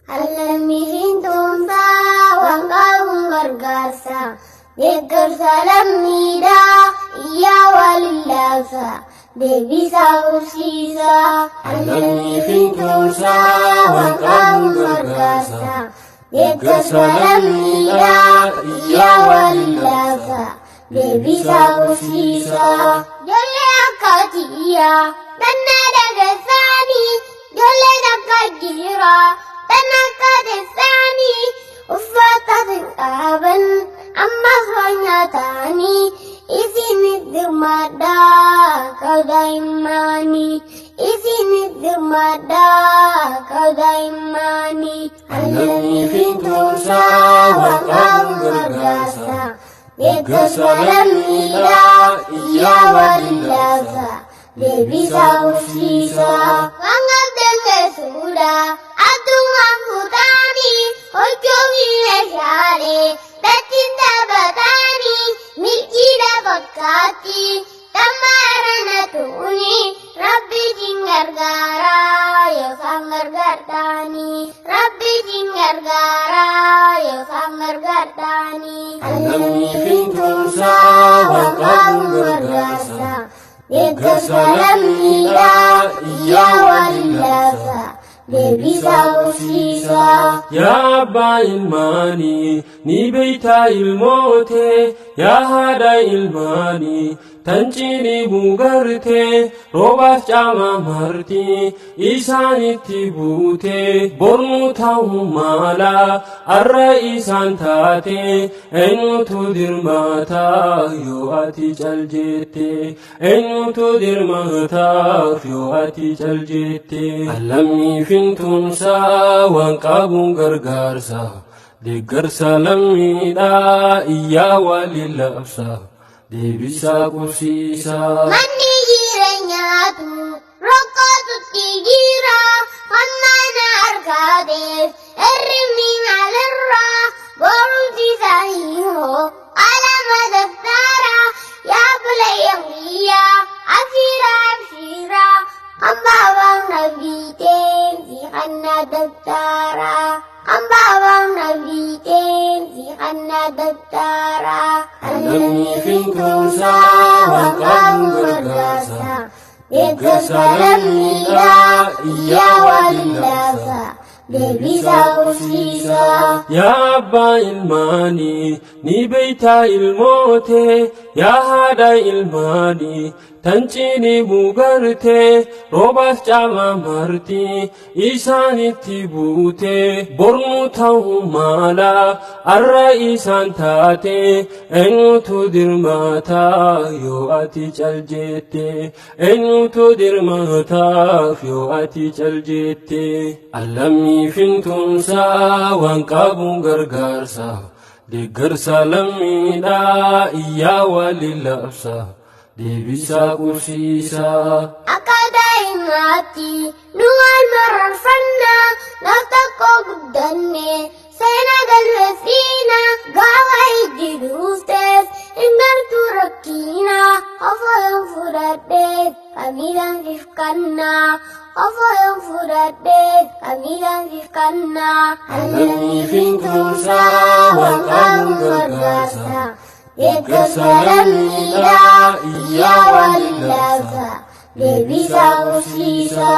Alamihin tumsa wangkang gargasa deeggarsa lammiidha iyyaa walillasa deebisa horsiisa. Alamihin tumsa wangkang gargasa deeggarsa lammiidha iyyaa walillasa deebisa horsiisa. Ijoollee akkatiyyaa danna dagasaanii ijoollee takka jira danna akka teessaanii uffata finqaaban ammas nyaataanii isinitti dirmadhaa kaadaa'immanii isinitti dirmadhaa kaadaa'immanii. Alamihin tumsa wangkang gargasa deeggarsa lammiidha iyyaa walillasa deebisa horsiisa. Waan qabdan keessuudha addunyaa fuutaanii hojjoobii meeshaalee dattiin taphatanii milkiidha fakkaatti dhammaarana tuuni rabbiitiin gargaaraa yookaan gargaartaanii rabbiitiin gargaaraa yookaan gargaartaanii. Alamihin tumsa wangkang gargasa deeggarsa lammiidha iyyaa walillasa deebisa horsiisa. Yaa abbaa ilmaanii ni beeytaa ilmoote yaa haadha ilmaanii tan cinii buugarte roobaaf caamaa marti isaanitti buute bornu ta'uu mala arra isaan taate eenyutu dirmata yoo ati caljette eenyutu dirmata yoo ati caljette. Alamihin tumsa waan qabuun gargaarsa deeggarsa lammiidha iyyaa walillasa deebisa horsiisa. Manni jireenyaatu rokkootutti jira hammaana arkaateef hirribni maalirraa boruuti isaanii hoo alama daftaara yaa bulayyan biyyaa abshiraa abshiraa hambaawaan nabiiteen si kannaa daftaara hambaawaan nabiiteen si kannaa daftaara. Alamihin tumsa wangkang gargasa deeggarsa lammiidha iyyaa walillasa deebisa horsiisa. Yaa abbaa ilmaanii ni beeytaa ilmoote yaa haadha ilmaanii tan cinii buugarte roobaaf caamaa marti isaanitti buute bornu ta'uu mala arra isaan taate eenyutu dirmata yoo ati caljette eenyutu dirmata yoo ati caljette. Alamihin tumsa waan qabuun gargaarsa deeggarsa lammiidha iyyaa walillasa deebisa horsiisa. Akka daa'immaatti nu wal mararfannaa laaf tokko guddanne seena galmeessiina gaafa ijji dhuuftees hin gartuu rakkiina ofoon fudhadhee kamiidhaan fifkannaa ofoon fudhadhee kamiidhaan fifkannaa. Alamihin tumsa waan qabuun gargaarsa deeggarsa lammiidha iyyaa walillasa deebisa horsiisa.